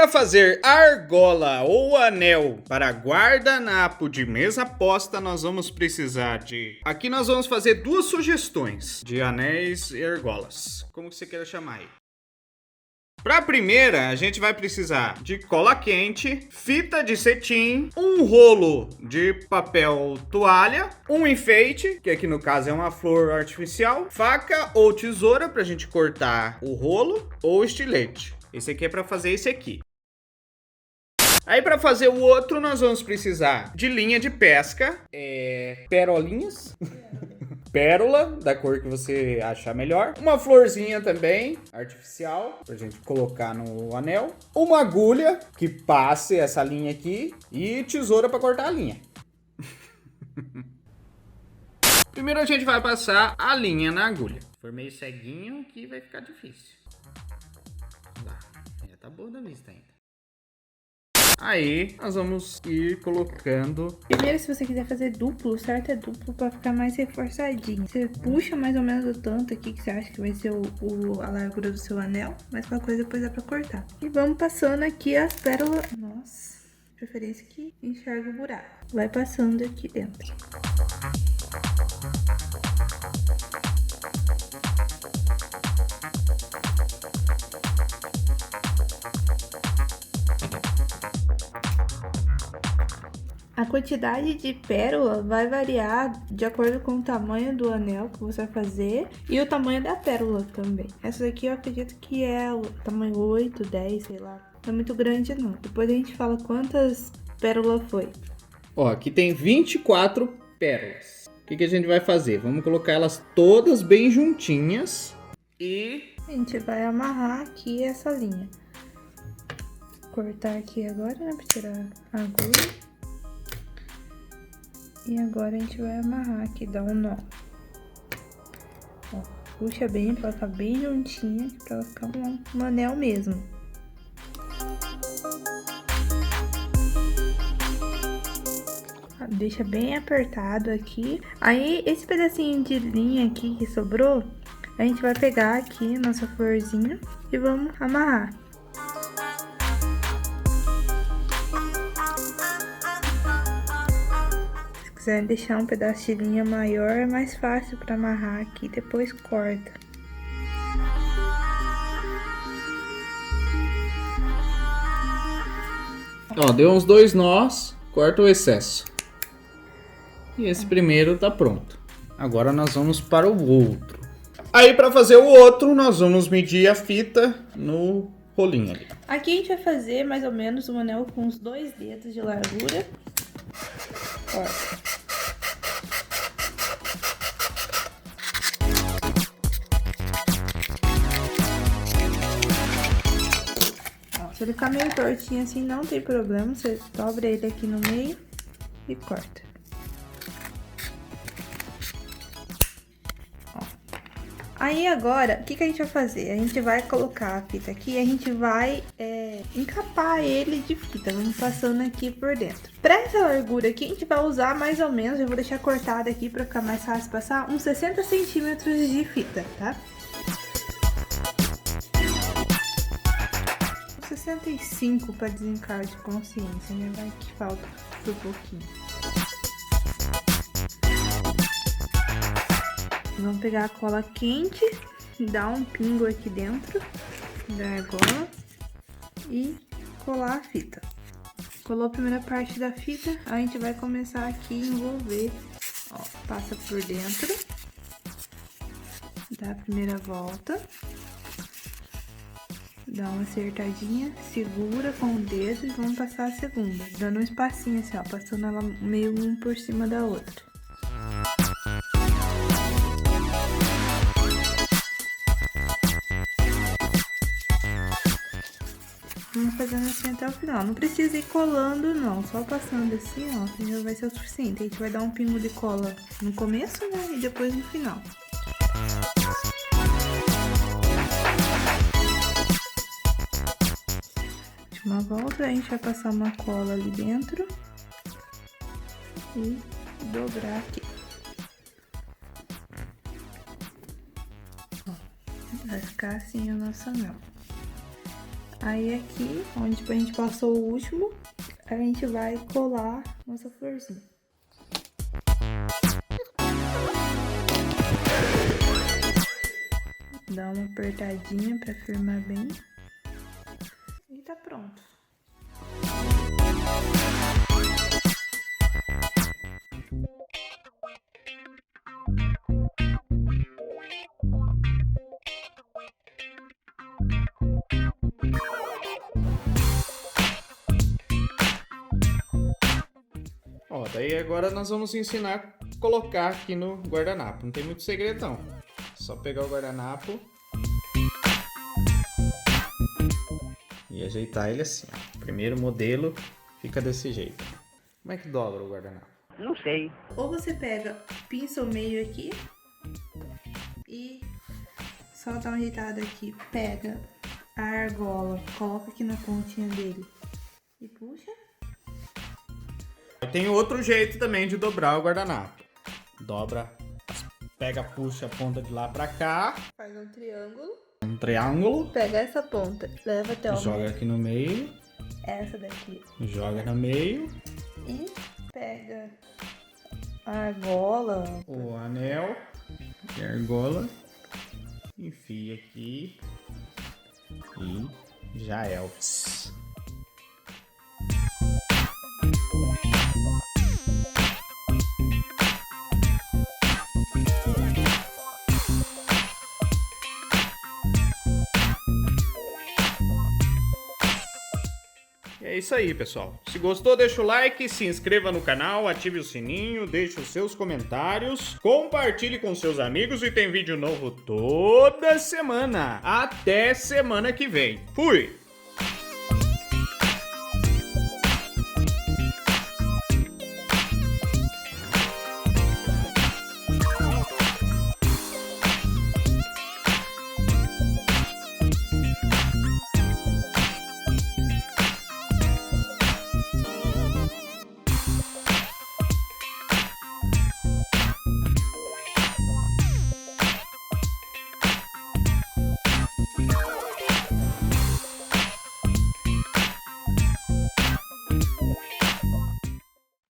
Para fazer argola ou anel para guardanapo de mesa posta, nós vamos precisar de... Aqui nós vamos fazer duas sugestões de anéis e argolas. Como que você quer chamar aí? Para a primeira, a gente vai precisar de cola quente, fita de cetim, um rolo de papel toalha, um enfeite, que aqui no caso é uma flor artificial, faca ou tesoura para a gente cortar o rolo ou estilete. Esse aqui é para fazer esse aqui. Aí para fazer o outro nós vamos precisar de linha de pesca, perolinhas, pérola da cor que você achar melhor, uma florzinha também artificial pra gente colocar no anel, uma agulha que passe essa linha aqui e tesoura para cortar a linha. Primeiro a gente vai passar a linha na agulha. Se for meio ceguinho aqui vai ficar difícil. Lá, já tá boa da vista ainda. Aí, nós vamos ir colocando... Primeiro, se você quiser fazer duplo, o certo é duplo pra ficar mais reforçadinho. Você puxa mais ou menos o tanto aqui que você acha que vai ser a largura do seu anel, mas qualquer coisa depois dá pra cortar. E vamos passando aqui as pérolas... Nossa, preferência que enxerga o buraco. Vai passando aqui dentro. A quantidade de pérola vai variar de acordo com o tamanho do anel que você vai fazer e o tamanho da pérola também. Essa daqui eu acredito que é o tamanho 8, 10, sei lá. Não é muito grande não. Depois a gente fala quantas pérolas foi. Ó, aqui tem 24 pérolas. O que a gente vai fazer? Vamos colocar elas todas bem juntinhas e... A gente vai amarrar aqui essa linha. Cortar aqui agora, né, pra tirar a agulha. E agora a gente vai amarrar aqui, dar um nó. Ó, puxa bem pra ela ficar bem juntinha, pra ela ficar um anel mesmo. Deixa bem apertado aqui. Aí, esse pedacinho de linha aqui que sobrou, a gente vai pegar aqui nossa florzinha e vamos amarrar. Se quiser deixar um pedaço de linha maior, é mais fácil para amarrar aqui, depois corta. Ó, deu uns 2 nós, corta o excesso. E esse primeiro tá pronto. Agora nós vamos para o outro. Aí para fazer o outro, nós vamos medir a fita no rolinho ali. Aqui a gente vai fazer mais ou menos um anel com uns 2 dedos de largura. Ó. Se ele ficar meio tortinho assim, não tem problema. Você dobra ele aqui no meio e corta. Ó. Aí agora, o que a gente vai fazer? A gente vai colocar a fita aqui e a gente vai encapar ele de fita. Vamos passando aqui por dentro. Pra essa largura aqui, a gente vai usar mais ou menos, eu vou deixar cortado aqui pra ficar mais fácil passar, uns 60 centímetros de fita, tá? 65 para desencargo de consciência, né? Vai que falta um pouquinho. Vamos pegar a cola quente, dar um pingo aqui dentro da argola e colar a fita. Colou a primeira parte da fita, a gente vai começar aqui a envolver. Ó, passa por dentro, dá a primeira volta. Dá uma acertadinha, segura com o dedo e vamos passar a segunda. Dando um espacinho assim, ó, passando ela meio um por cima da outra. Vamos fazendo assim até o final. Não precisa ir colando não, só passando assim, ó, já vai ser o suficiente. A gente vai dar um pingo de cola no começo, né, e depois no final. Uma volta, a gente vai passar uma cola ali dentro e dobrar aqui. Ó, vai ficar assim o nosso anel. Aí aqui, onde a gente passou o último, a gente vai colar nossa florzinha. Dá uma apertadinha pra firmar bem. E tá pronto. Ó, daí agora nós vamos ensinar a colocar aqui no guardanapo. Não tem muito segredo não. Só pegar o guardanapo e ajeitar ele assim, ó. O primeiro modelo fica desse jeito. Como é que dobra o guardanapo? Não sei. Ou você pega, pinça o meio aqui e só dá uma ajeitada aqui. Pega a argola, coloca aqui na pontinha dele e puxa. Tem outro jeito também de dobrar o guardanapo. Dobra, pega, puxa a ponta de lá pra cá. Faz um triângulo. Um triângulo. Pega essa ponta, leva até o Joga meio. aqui no meio. Essa daqui. Joga no meio. E pega a argola. O anel e a argola. Enfia aqui. E já é. É isso aí, pessoal. Se gostou, deixa o like, se inscreva no canal, ative o sininho, deixe os seus comentários, compartilhe com seus amigos e tem vídeo novo toda semana. Até semana que vem. Fui!